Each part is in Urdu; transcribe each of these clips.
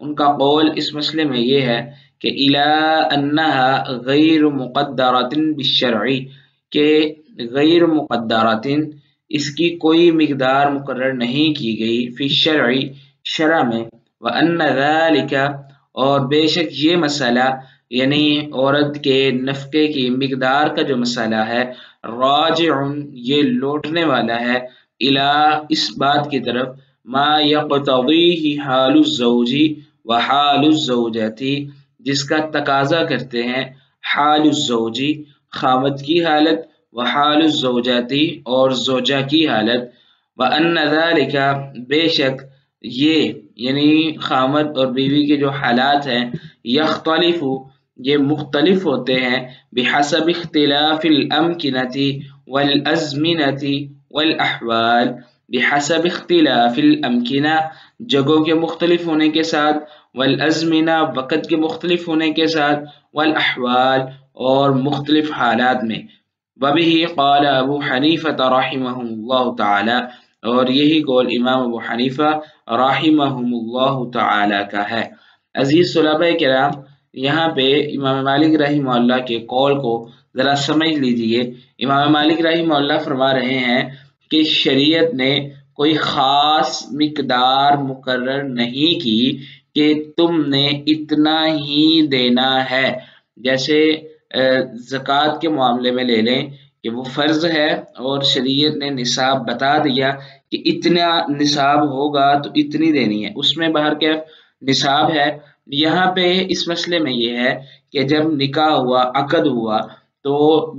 ان کا قول اس مسئلے میں یہ ہے کہ الا انها غیر مقدرۃ بالشرع، کہ غیر مقدرۃ اس کی کوئی مقدار مقرر نہیں کی گئی فی الشرع شرع میں، وان ذلک اور بے شک یہ مسئلہ یعنی عورت کے نفقے کی مقدار کا جو مسئلہ ہے، راجع یہ لوٹنے والا ہے الا اس بات کی طرف ما یقتضیہ حال الزوج و حال الزوجتی، جس کا تقاضا کرتے ہیں حال الزوجی خاوند کی حالت و حال الزوجاتی اور زوجہ کی حالت، وان ذلک بے شک یہ یعنی خاوند اور بیوی کے جو حالات ہیں، یختلف یہ مختلف ہوتے ہیں بحسب اختلاف الامکنۃ والازمنۃ والاحوال، بحسب اختلاف الامکنہ جگہوں کے مختلف ہونے کے ساتھ، والازمنہ وقت کے مختلف ہونے کے ساتھ، والاحوال اور مختلف حالات میں۔ وبه قال ابو حنیفہ رحمہ اللہ تعالی، اور یہی قول امام ابو حنیفہ رحمہ اللہ تعالی کا ہے۔ عزیز طلباء کرام، یہاں پہ امام مالک رحمہ اللہ کے قول کو ذرا سمجھ لیجئے۔ امام مالک رحمہ اللہ فرما رہے ہیں کہ شریعت نے کوئی خاص مقدار مقرر نہیں کی کہ تم نے اتنا ہی دینا ہے۔ جیسے زکوٰۃ کے معاملے میں لے لیں کہ وہ فرض ہے اور شریعت نے نصاب بتا دیا کہ اتنا نصاب ہوگا تو اتنی دینی ہے، اس میں باہر کے نصاب ہے۔ یہاں پہ اس مسئلے میں یہ ہے کہ جب نکاح ہوا، عقد ہوا، تو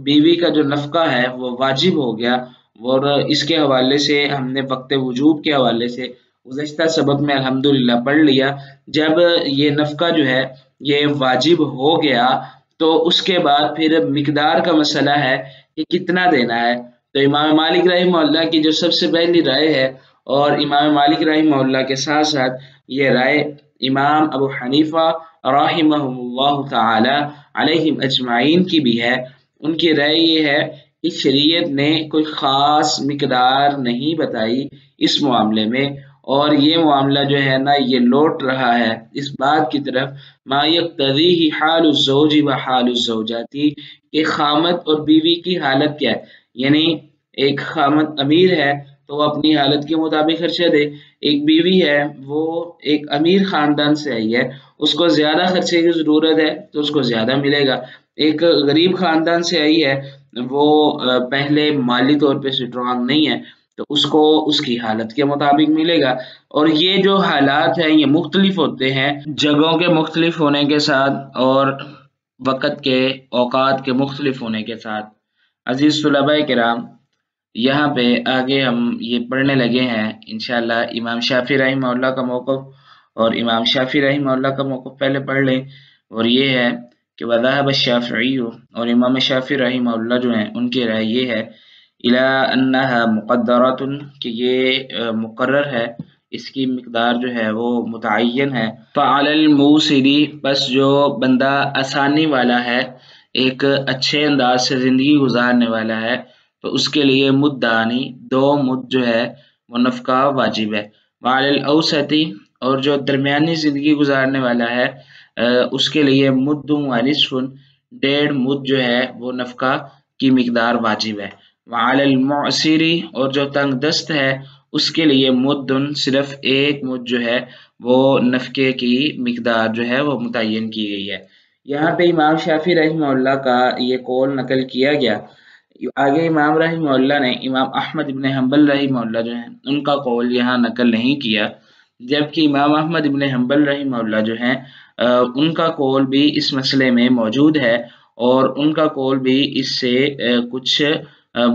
بیوی کا جو نفقہ ہے وہ واجب ہو گیا، اور اس کے حوالے سے ہم نے وقت وجوب کے حوالے سے گزشتہ سبق میں الحمدللہ پڑھ لیا۔ جب یہ نفقہ جو ہے یہ واجب ہو گیا تو اس کے بعد پھر مقدار کا مسئلہ ہے کہ کتنا دینا ہے۔ تو امام مالک رحمہ اللہ کی جو سب سے پہلی رائے ہے، اور امام مالک رحمہ اللہ کے ساتھ ساتھ یہ رائے امام ابو حنیفہ رحمہ اللہ تعالی علیہم اجمعین کی بھی ہے، ان کی رائے یہ ہے کہ شریعت نے کوئی خاص مقدار نہیں بتائی اس معاملے میں، اور یہ معاملہ جو ہے نا یہ لوٹ رہا ہے اس بات کی طرف ما یقتضیہ حال الزوج و حال الزوجاتی، کہ خامد اور بیوی کی حالت کیا ہے۔ یعنی ایک خامد امیر ہے تو وہ اپنی حالت کے مطابق خرچہ دے، ایک بیوی ہے وہ ایک امیر خاندان سے آئی ہے، اس کو زیادہ خرچے کی ضرورت ہے تو اس کو زیادہ ملے گا۔ ایک غریب خاندان سے آئی ہے، وہ پہلے مالی طور پہ سٹرانگ نہیں ہے تو اس کو اس کی حالت کے مطابق ملے گا۔ اور یہ جو حالات ہیں یہ مختلف ہوتے ہیں جگہوں کے مختلف ہونے کے ساتھ اور وقت کے اوقات کے مختلف ہونے کے ساتھ۔ عزیز طلباء کرام، یہاں پہ آگے ہم یہ پڑھنے لگے ہیں انشاءاللہ امام شافعی رحمہ اللہ کا موقف، اور امام شافعی رحمہ اللہ کا موقف پہلے پڑھ لیں، اور یہ ہے کہ وذهب الشافعی، اور امام شافعی رحمہ اللہ جو ہیں ان کی رائے یہ ہے الی انها مقدرۃ، کہ یہ مقرر ہے، اس کی مقدار جو ہے وہ متعین ہے۔ فعلی الموسر، بس جو بندہ آسانی والا ہے، ایک اچھے انداز سے زندگی گزارنے والا ہے، تو اس کے لیے مدانی، 2 مد جو ہے وہ نفقہ واجب ہے۔ وعلی الاوسط، اور جو درمیانی زندگی گزارنے والا ہے اس کے لیے مد و نصف، 1.5 مد جو ہے وہ نفقہ کی مقدار واجب ہے۔ وعلی المعسر، اور جو تنگ دست ہے اس کے لیے مد، صرف 1 مد جو ہے وہ نفقے کی مقدار جو ہے وہ متعین کی گئی ہے۔ یہاں پہ امام شافعی رحمہ اللہ کا یہ قول نقل کیا گیا۔ آگے امام رحمہ اللہ نے امام احمد ابن حنبل رحمہ اللہ جو ہیں ان کا قول یہاں نقل نہیں کیا، جبکہ امام احمد ابن حنبل رحمہ اللہ جو ہیں ان کا قول بھی اس مسئلے میں موجود ہے، اور ان کا قول بھی اس سے کچھ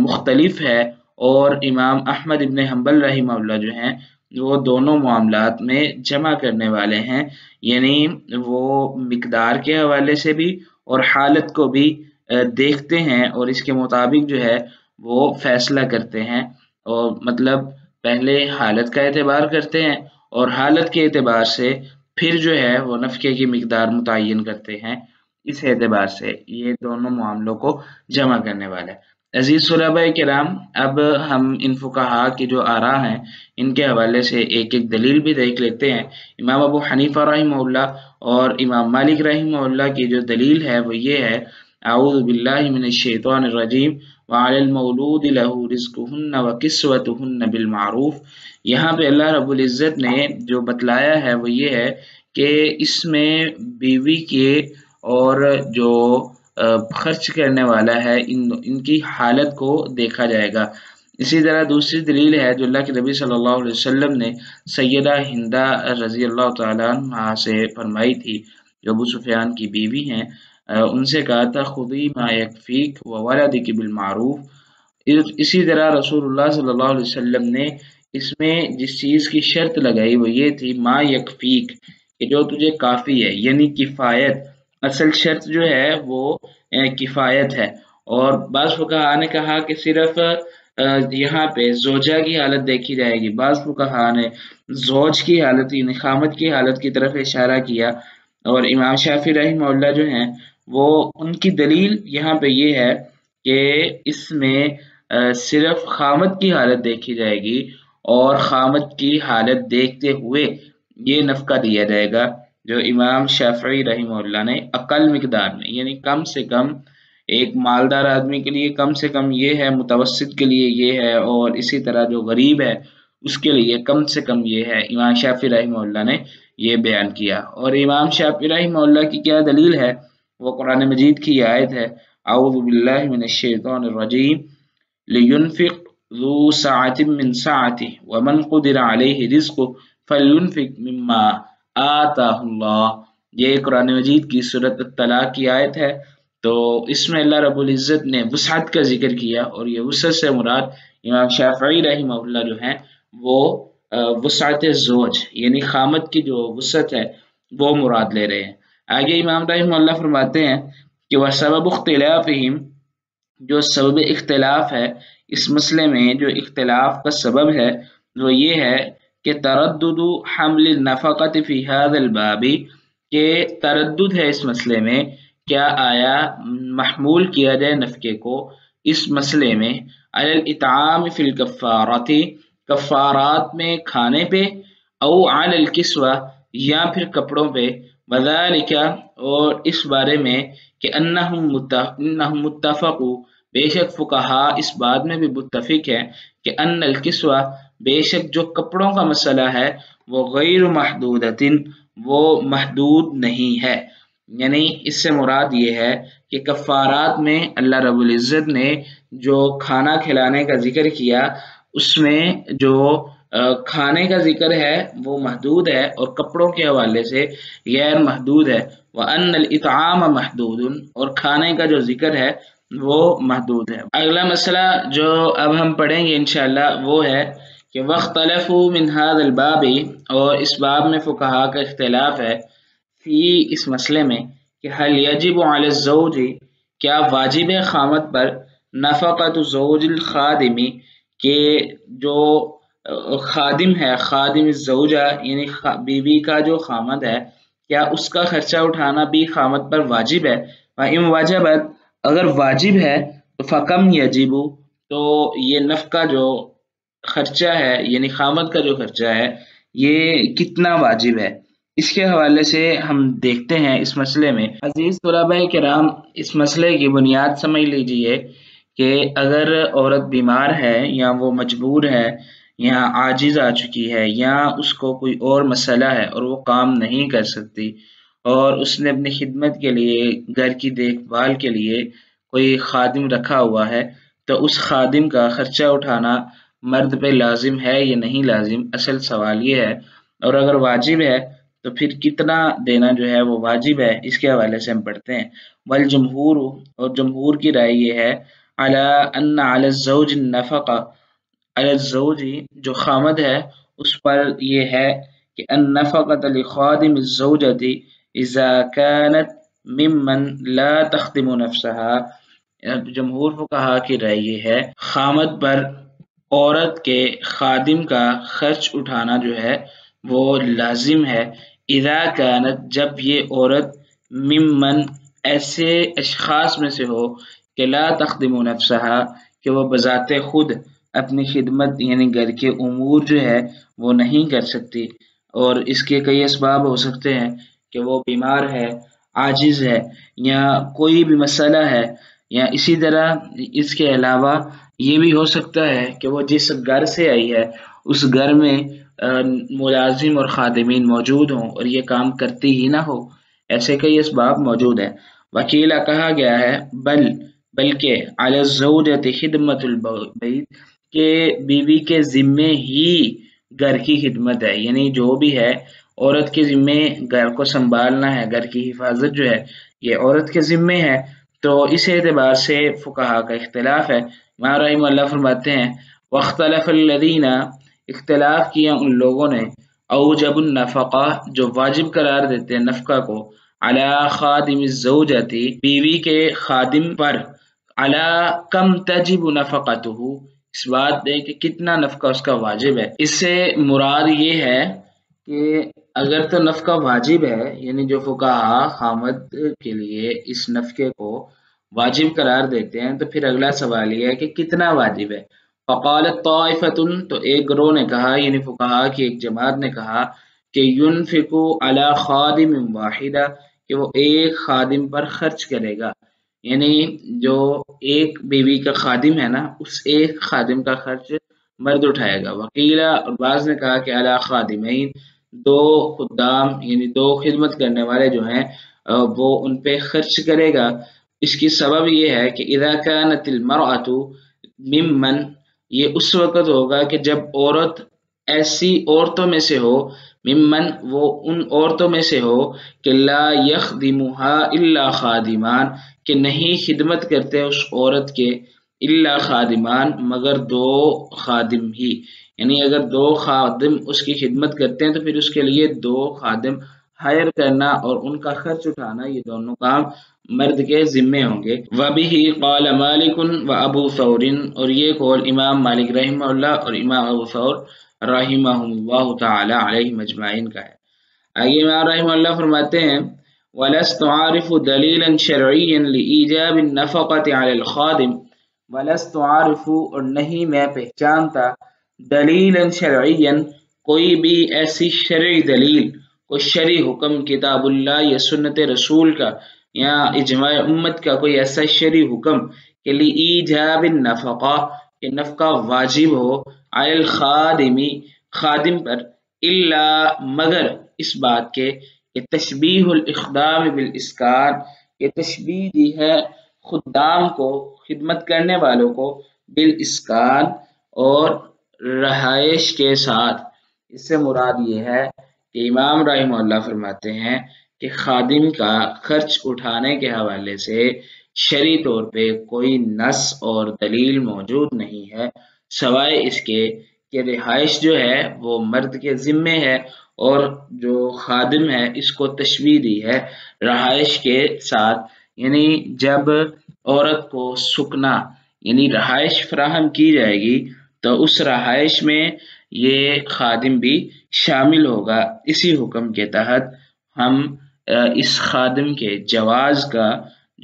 مختلف ہے، اور امام احمد ابن حنبل رحمہ اللہ جو ہیں وہ دونوں معاملات میں جمع کرنے والے ہیں، یعنی وہ مقدار کے حوالے سے بھی اور حالت کو بھی دیکھتے ہیں، اور اس کے مطابق جو ہے وہ فیصلہ کرتے ہیں، اور مطلب پہلے حالت کا اعتبار کرتے ہیں اور حالت کے اعتبار سے پھر جو ہے وہ نفقے کی مقدار متعین کرتے ہیں۔ اس اعتبار سے یہ دونوں معاملوں کو جمع کرنے والا ہے۔ عزیز طلباء کرام، اب ہم ان فقہا کی جو آراء ہیں ان کے حوالے سے ایک ایک دلیل بھی دیکھ لیتے ہیں۔ امام ابو حنیفہ رحمہ اللہ اور امام مالک رحمہ اللہ کی جو دلیل ہے وہ یہ ہے، اعوذ باللہ من الشیطان الرجیم وعلی المولود لہ رزقہن وکسوتہن بالمعروف۔ یہاں پہ اللہ رب العزت نے جو بتلایا ہے وہ یہ ہے کہ اس میں بیوی کے اور جو خرچ کرنے والا ہے ان کی حالت کو دیکھا جائے گا۔ اسی طرح دوسری دلیل ہے جو اللہ کے نبی صلی اللہ علیہ وسلم نے سیدہ ہندہ رضی اللہ تعالیٰ عنہ سے فرمائی تھی، جو ابو سفیان کی بیوی ہیں، ان سے کہا تھا خذی ما یکفیک وولدک بالمعروف۔ اسی طرح رسول اللہ صلی اللہ علیہ وسلم نے اس میں جس چیز کی شرط لگائی وہ یہ تھی ما یکفیک، کہ جو تجھے کافی ہے، یعنی کفایت۔ اصل شرط جو ہے وہ کفایت ہے۔ اور بعض فقہا نے کہا کہ صرف یہاں پہ زوجہ کی حالت دیکھی جائے گی، بعض فقہا نے زوج کی حالت یعنی خامد کی حالت کی طرف اشارہ کیا، اور امام شافعی رحمہ اللہ جو ہیں وہ ان کی دلیل یہاں پہ یہ ہے کہ اس میں صرف خامد کی حالت دیکھی جائے گی، اور خامد کی حالت دیکھتے ہوئے یہ نفقہ دیا جائے گا جو امام شافعی رحمہ اللہ نے اقل مقدار میں، یعنی کم سے کم ایک مالدار آدمی کے لیے کم سے کم یہ ہے، متوسط کے لیے یہ ہے، اور اسی طرح جو غریب ہے اس کے لیے کم سے کم یہ ہے، امام شافعی رحمہ اللہ نے یہ بیان کیا۔ اور امام شافعی رحمہ اللہ کی کیا دلیل ہے؟ وہ قرآن مجید کی آیت ہے، اعوذ باللہ من الشیطان الرجیم لینفق ذو سعۃ من سعتہ ومن قدر علیہ رزقہ فلینفق مما آتاہ اللہ۔ یہ قرآن مجید کی سورۃ الطلاق کی آیت ہے۔ تو اس میں اللہ رب العزت نے وسعت کا ذکر کیا، اور یہ وسعت سے مراد امام شافعی رحمہ اللہ جو ہیں وہ وسعت زوج یعنی خامد کی جو وسعت ہے وہ مراد لے رہے ہیں۔ آگے امام رحمہ اللہ فرماتے ہیں کہ وَسَبَبُ اخْتِلَافِهِمْ، جو سبب اختلاف ہے اس مسئلے میں، جو اختلاف کا سبب ہے وہ یہ ہے کہ تردد حمل النفقۃ فی هذا الباب، کہ تردد ہے اس مسئلے میں کیا آیا محمول کیا جائے نفقے کو اس مسئلے میں علی الاطعام فی الکفارات، کفارات میں کھانے پہ، او علی الکسوہ یا پھر کپڑوں پہ، وذالک اور اس بارے میں کہ انہم متفقوا، بے شک فقہا اس بات میں بھی متفق ہے کہ ان الکسوہ، بے شک جو کپڑوں کا مسئلہ ہے وہ غیر محدودۃ، وہ محدود نہیں ہے۔ یعنی اس سے مراد یہ ہے کہ کفارات میں اللہ رب العزت نے جو کھانا کھلانے کا ذکر کیا اس میں جو کھانے کا ذکر ہے وہ محدود ہے، اور کپڑوں کے حوالے سے غیر محدود ہے۔ وَأَنَّ الْإِطْعَامَ مَحْدُودٌ، اور کھانے کا جو ذکر ہے وہ محدود ہے۔ اگلا مسئلہ جو اب ہم پڑھیں گے انشاءاللہ وہ ہے کہ وَاخْتَلَفُوا مِنْ هَذَا الْبَابِ، اور اس باب میں فقہا کا اختلاف ہے، فی اس مسئلے میں کہ حل یجب علی الزوج، کیا واجب ہے خامد پر، نفقۃ زوج الخادم، کہ جو خادم ہے، خادم الزوجہ یعنی بیوی کا جو خامد ہے، کیا اس کا خرچہ اٹھانا بھی خامد پر واجب ہے؟ وَإِن وَجَبَتْ، اگر واجب ہے تو فَكَمْ يَجِبُ، تو یہ نفقہ جو خرچہ ہے یعنی خامد کا جو خرچہ ہے یہ کتنا واجب ہے؟ اس کے حوالے سے ہم دیکھتے ہیں اس مسئلے میں۔ عزیز طلباء کرام، اس مسئلے کی بنیاد سمجھ لیجئے کہ اگر عورت بیمار ہے یا وہ مجبور ہے یا عاجز آ چکی ہے یا اس کو کوئی اور مسئلہ ہے اور وہ کام نہیں کر سکتی، اور اس نے اپنی خدمت کے لیے، گھر کی دیکھ بھال کے لیے کوئی خادم رکھا ہوا ہے، تو اس خادم کا خرچہ اٹھانا مرد پہ لازم ہے یا نہیں لازم، اصل سوال یہ ہے۔ اور اگر واجب ہے تو پھر کتنا دینا جو ہے وہ واجب ہے، اس کے حوالے سے ہم پڑھتے ہیں۔ والجمہور، اور جمہور کی رائے یہ ہے، علی ان علی الزوج النفقہ، علی الزوج جو خامد ہے اس پر یہ ہے کہ النفقۃ لخادم الزوجۃ اذا كانت ممن لا تخدم نفسها، جمہور فقہا کی رائے یہ ہے خامد پر عورت کے خادم کا خرچ اٹھانا جو ہے وہ لازم ہے، اذا كانت جب یہ عورت ممن ایسے اشخاص میں سے ہو کہ لا تخدم نفسها کہ وہ بذات خود اپنی خدمت یعنی گھر کے امور جو ہے وہ نہیں کر سکتی، اور اس کے کئی اسباب ہو سکتے ہیں کہ وہ بیمار ہے، عاجز ہے، یا کوئی بھی مسئلہ ہے، یا اسی طرح اس کے علاوہ یہ بھی ہو سکتا ہے کہ وہ جس گھر سے آئی ہے اس گھر میں ملازم اور خادمین موجود ہوں اور یہ کام کرتی ہی نہ ہو، ایسے کئی اسباب موجود ہیں۔ وکیلا کہا گیا ہے بلکہ علی الزوجۃ خدمت البیت کہ بیوی کے ذمے ہی گھر کی خدمت ہے، یعنی جو بھی ہے عورت کے ذمے گھر کو سنبھالنا ہے، گھر کی حفاظت جو ہے یہ عورت کے ذمے ہے۔ تو اس اعتبار سے فقہا کا اختلاف ہے۔ امام رحمہ اللہ فرماتے ہیں واختلف الذین اختلاف کیا ان لوگوں نے اوجب النفقہ جو واجب قرار دیتے ہیں نفقہ کو علی خادم الزوجتی بیوی کے خادم پر علی کم تجب نفقتہ اس بات پہ کہ کتنا نفقہ اس کا واجب ہے۔ اس سے مراد یہ ہے کہ اگر تو نفقہ واجب ہے یعنی جو فقہا خامد کے لیے اس نفقے کو واجب قرار دیتے ہیں تو پھر اگلا سوال یہ ہے کہ کتنا واجب ہے۔ فقالت طائفۃ تو ایک گروہ نے کہا یعنی فقہا کی ایک جماعت نے کہا کہ ينفق علی خادم واحدہ کہ وہ ایک خادم پر خرچ کرے گا، یعنی جو ایک بیوی کا خادم ہے نا اس ایک خادم کا خرچ مرد اٹھائے گا۔ وکیلا اور بعض نے کہا کہ علی خادمین دو خدام یعنی دو خدمت کرنے والے جو ہیں وہ ان پہ خرچ کرے گا۔ اس کی سبب یہ ہے کہ اذا كانت المرأة ممن یہ اس وقت ہوگا کہ جب عورت ایسی عورتوں میں سے ہو ممن وہ ان عورتوں میں سے ہو کہ لا یخدمها الا خادمان کہ نہیں خدمت کرتے اس عورت کے الا خادمان مگر دو خادم ہی، یعنی اگر دو خادم اس کی خدمت کرتے ہیں تو پھر اس کے لیے دو خادم ہائر کرنا اور ان کا خرچ اٹھانا یہ دونوں کام مرد کے ذمے ہوں گے۔ وَبِهِ قَالَ مَالِكٌ وَأَبُو ثَوْرٍ اور یہ قول امام مالک رحمہ اللہ اور امام ابو ثور رحمہ اللہ تعالی علیہ مجمعین کا ہے۔ آگے امام رحمہ اللہ فرماتے ہیں وَلَسْتُ عَارِفُ دَلِيلًا شَرْعِيًّا لِإِيجَابِ النَّفَقَةِ عَلَى الْخَادِمِ وَلَسْتُ عَارِفُ اور نہیں میں پہچانتا دلیلاً شرعیاً کوئی بھی ایسی شرعی دلیل کوئی شرعی حکم کتاب اللہ یا سنت رسول کا یا اجماع امت کا کوئی ایسا شرعی حکم کہ لِإِيجَابِ النَّفَقَةِ کہ نفقہ واجب ہو علی الخادمی خادم پر الا مگر اس بات کے کہ تشبیہ الاخدام بالاسکان کہ تشبیہ دی ہے خدام کو خدمت کرنے والوں کو بالاسکان اور رہائش کے ساتھ۔ اس سے مراد یہ ہے کہ امام رحمہ اللہ فرماتے ہیں کہ خادم کا خرچ اٹھانے کے حوالے سے شرعی طور پہ کوئی نص اور دلیل موجود نہیں ہے سوائے اس کے کہ رہائش جو ہے وہ مرد کے ذمے ہے اور جو خادم ہے اس کو تشبیہ دی ہے رہائش کے ساتھ، یعنی جب عورت کو سکنا یعنی رہائش فراہم کی جائے گی تو اس رہائش میں یہ خادم بھی شامل ہوگا۔ اسی حکم کے تحت ہم اس خادم کے جواز کا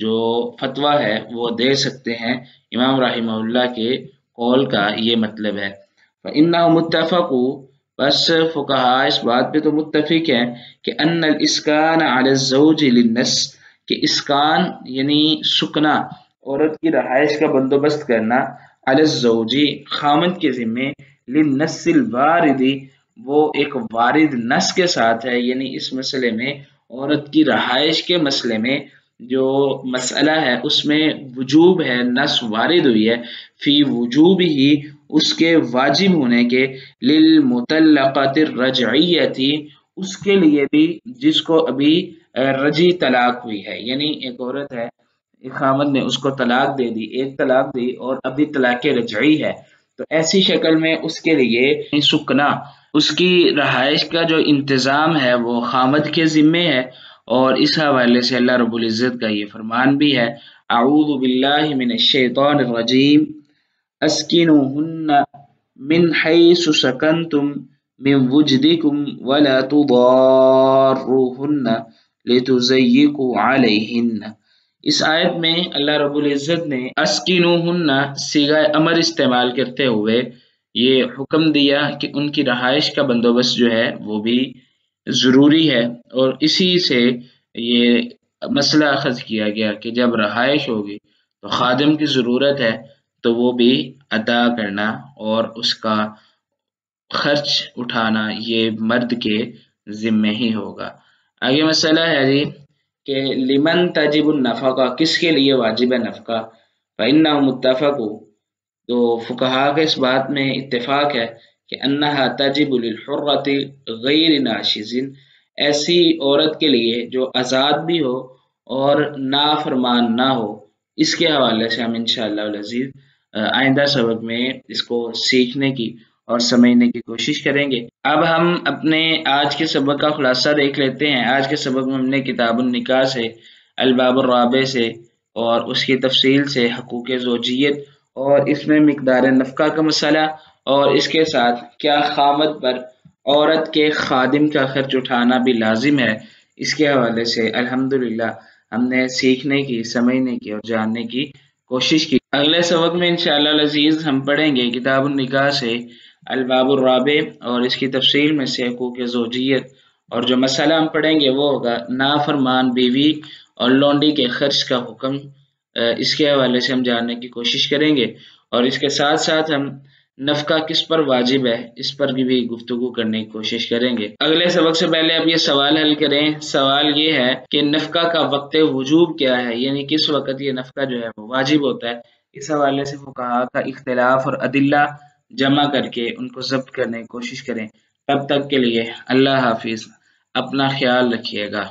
جو فتویٰ ہے وہ دے سکتے ہیں۔ امام رحمہ اللہ کے قول کا یہ مطلب ہے۔ فَإِنَّهُ مُتَّفَقُ بس فقہا اس بات پہ تو متفق ہیں کہ ان الاسکان علی الزوج للنس کہ اسکان یعنی سکنا عورت کی رہائش کا بندوبست کرنا علی الزوجی خامد کے ذمے للنس الواردی وہ ایک وارد نس کے ساتھ ہے، یعنی اس مسئلے میں عورت کی رہائش کے مسئلے میں جو مسئلہ ہے اس میں وجوب ہے، نس وارد ہوئی ہے فی وجوب ہی اس کے واجب ہونے کے للمطلقات الرجعیتی اس کے لیے بھی جس کو ابھی رجی طلاق ہوئی ہے، یعنی ایک عورت ہے ایک خامد نے اس کو طلاق دے دی، ایک طلاق دی اور ابھی طلاق رجعی ہے تو ایسی شکل میں اس کے لیے سکنا اس کی رہائش کا جو انتظام ہے وہ خامد کے ذمے ہے، اور اس حوالے سے اللہ رب العزت کا یہ فرمان بھی ہے اعوذ باللہ من الشیطان الرجیم اسکنوہن من حیث سکنتم من وجدکم ولا تضاروہن لتضیقوا علیہن اس آیت میں اللہ رب العزت نے اسکنوہن صیغہ امر استعمال کرتے ہوئے یہ حکم دیا کہ ان کی رہائش کا بندوبست جو ہے وہ بھی ضروری ہے، اور اسی سے یہ مسئلہ اخذ کیا گیا کہ جب رہائش ہوگی تو خادم کی ضرورت ہے تو وہ بھی ادا کرنا اور اس کا خرچ اٹھانا یہ مرد کے ذمے ہی ہوگا۔ آگے مسئلہ ہے جی کہ لمن تجب النفقہ، کس کے لیے واجب ہے نفقہ؟ فإنهم متفقوا، تو فقہا کا اس بات میں اتفاق ہے کہ انہا تجب للحرۃ غیر ناشز، ایسی عورت کے لیے جو آزاد بھی ہو اور نافرمان نہ ہو۔ اس کے حوالے سے ہم انشاءاللہ العزیز آئندہ سبق میں اس کو سیکھنے کی اور سمجھنے کی کوشش کریں گے۔ اب ہم اپنے آج کے سبق کا خلاصہ دیکھ لیتے ہیں۔ آج کے سبق میں ہم نے کتاب النکاح سے، الباب الرابع سے اور اس کی تفصیل سے حقوق زوجیت اور اس میں مقدار نفقہ کا مسئلہ، اور اس کے ساتھ کیا خامد پر عورت کے خادم کا خرچ اٹھانا بھی لازم ہے، اس کے حوالے سے الحمدللہ ہم نے سیکھنے کی، سمجھنے کی اور جاننے کی کوشش کی۔ اگلے سبق میں انشاءاللہ العزیز ہم پڑھیں گے کتاب النکاح سے الباب الرابع اور اس کی تفصیل میں سے حقوق زوجیت، اور جو مسئلہ ہم پڑھیں گے وہ ہوگا نافرمان بیوی اور لونڈی کے خرچ کا حکم۔ اس کے حوالے سے ہم جاننے کی کوشش کریں گے، اور اس کے ساتھ ساتھ ہم نفقہ کس پر واجب ہے اس پر بھی گفتگو کرنے کی کوشش کریں گے۔ اگلے سبق سے پہلے اب یہ سوال حل کریں۔ سوال یہ ہے کہ نفقہ کا وقت وجوب کیا ہے، یعنی کس وقت یہ نفقہ جو ہے وہ واجب ہوتا ہے۔ اس حوالے سے فقہا کا اختلاف اور ادلہ جمع کر کے ان کو ضبط کرنے کی کوشش کریں۔ تب تک کے لیے اللہ حافظ، اپنا خیال رکھیے گا۔